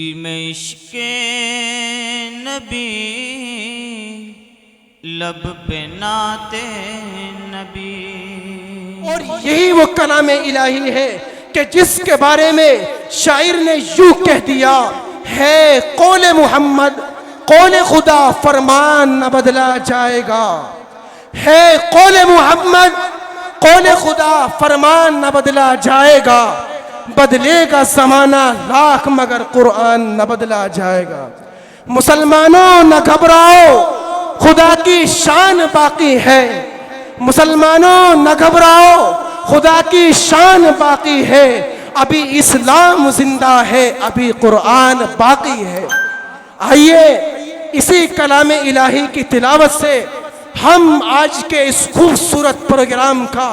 दिल में इश्क़े नबी, लब पे नाते नबी। और यही वो कलाम इलाही है कि जिसके बारे में शायर ने यूं कह दिया है, कौले मोहम्मद कौले खुदा फरमान न बदला जाएगा। है कौले मोहम्मद कौले खुदा फरमान न बदला जाएगा। बदलेगा ज़माना लाख मगर कुरान न बदला जाएगा। मुसलमानों न घबराओ, खुदा की शान बाकी है। मुसलमानों न घबराओ, खुदा की शान बाकी है। अभी इस्लाम जिंदा है, अभी कुरान बाकी है। आइए इसी कलाम इलाही की तिलावत से हम आज के इस खूबसूरत प्रोग्राम का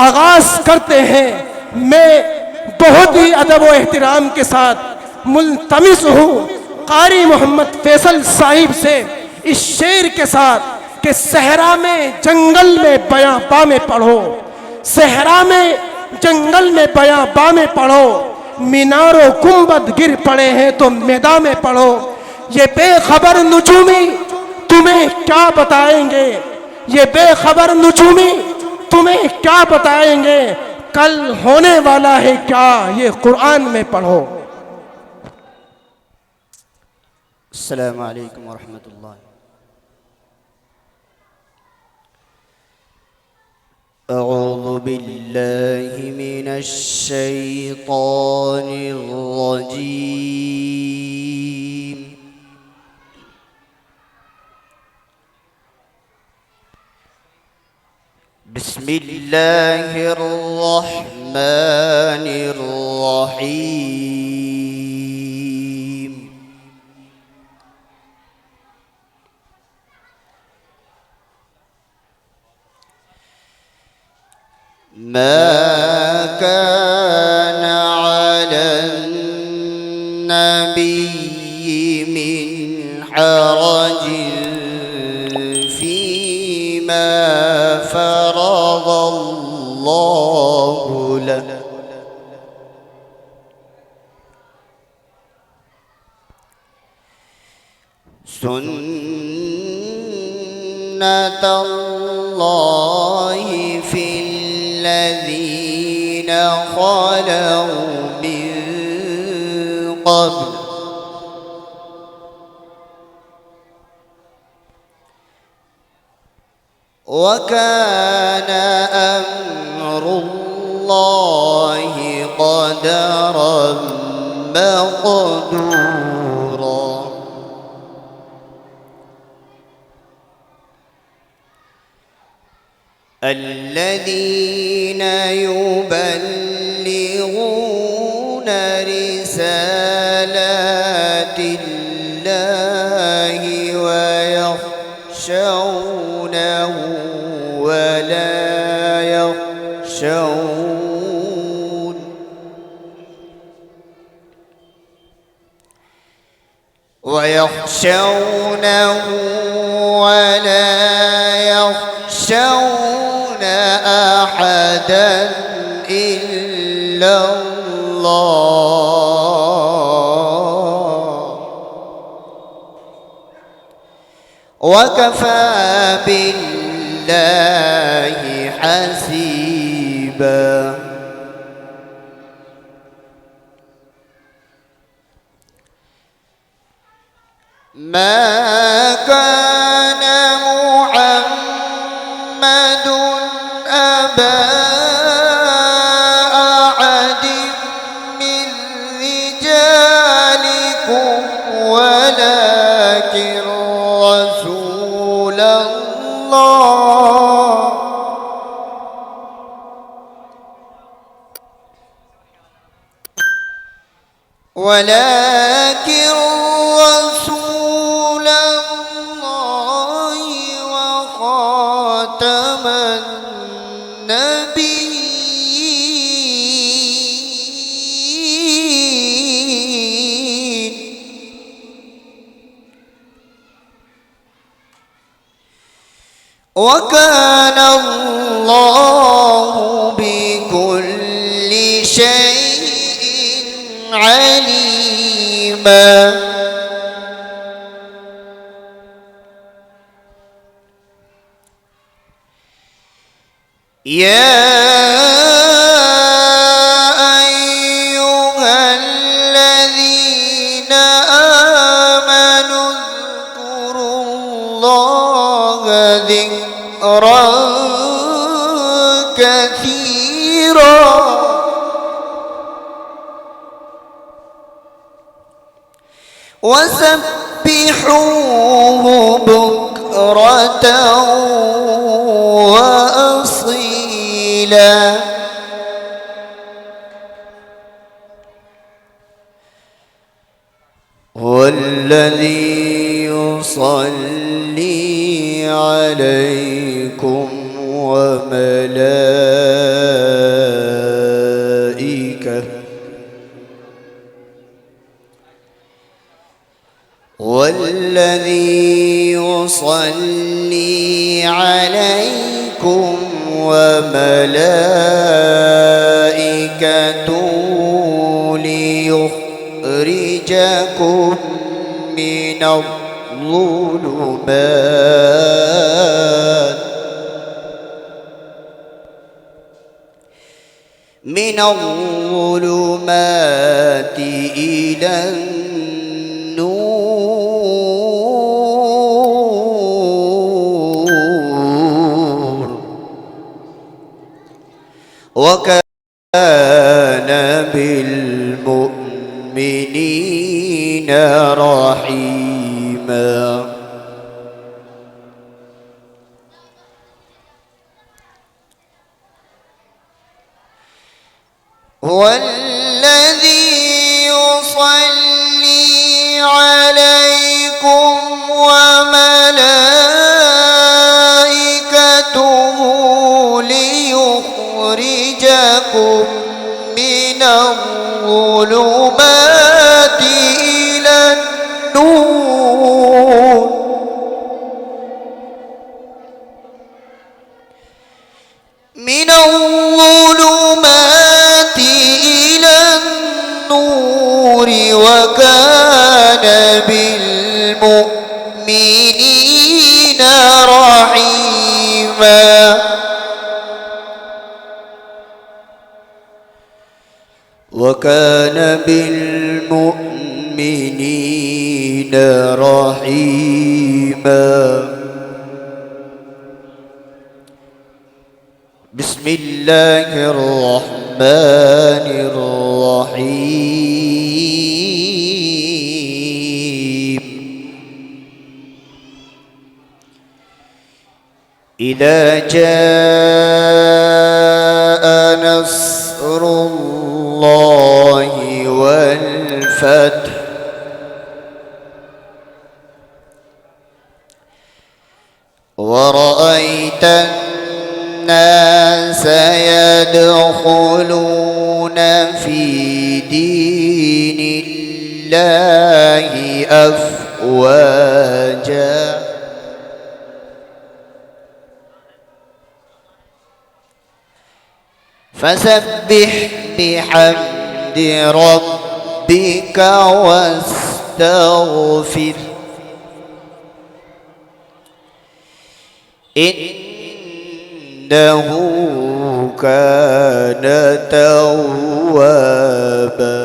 आगाज करते हैं। मैं बहुत ही अदब व एहतराम के साथ मुल्तमिस हूँ कारी मोहम्मद फैसल साहिब से इस शेर के साथ कि सहरा में जंगल में बयां में पढ़ो, सहरा में जंगल में बयां में पढ़ो। मीनारों गुंबद गिर पड़े हैं तो मैदान में पढ़ो। ये बेखबर नुजूमी तुम्हें क्या बताएंगे, ये बेखबर नुजूमी तुम्हें क्या बताएंगे। कल होने वाला है क्या, ये कुरान में पढ़ो। अस्सलामु अलैकुम वरहमतुल्लाह। अऊज़ु बिल्लाहि मिनश शैतानिर रजीम। बिस्मिल्लाहिर रहमानिर रहीम। मा काना अलन नबिय्यि मिन हरजिन फीमा फरज़ल्लाहु लहु सुन्नतल्लाहि फिल्लज़ीन ख़लौ मिन क़ब्ल वकान अम्रुल्लाहि क़दरन मक़दूरा। الذين يبلغون رسالات الله ويخشونه ولا يخشون ولا يخشون أحدا إلا الله وكفى بالله حسيبا. ما كان محمد أبا أحد من رجالكم ولكن رسول الله ولكن رسول الله وخاتم النبيين وكان الله بكل شيء عليما. يا أيها الذين آمنوا اذكروا الله ذكرا كثيرا وسبحوه بكرة وأصيلا والذي يصلي عليكم وملائكته والذي يصلي عليكم وملائكته ليخرجكم من الظلمات إلى النور وكان بالمؤمنين رحيما. هو الذي يصلي عليكم وملائكته ليخرجكم من الظلمات إلى النور وكان بالمؤمنين رحيما. وكان بالمؤمنين رحيما. بسم الله الرحمن الرحيم. إذا جاء نصر الله والفتح ورأيت الناس يدخلون في دين الله أفواجا فسبح بحمد ربك واستغفر إنه كان توابا.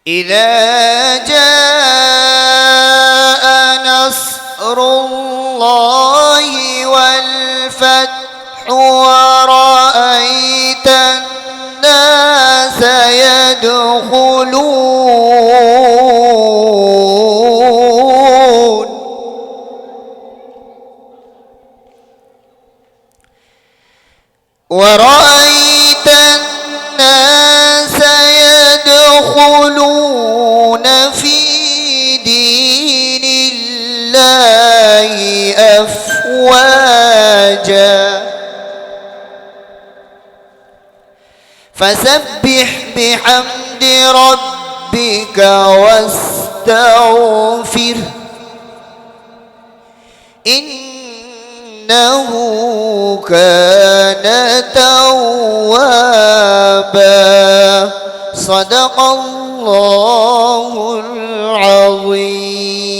إذا جاء نصر الله والفتح ورأيت الناس يدخلون في دين الله أفواجا فسبح بحمد ربك واستغفر إنه إنه كان توابا. صدق الله العظيم.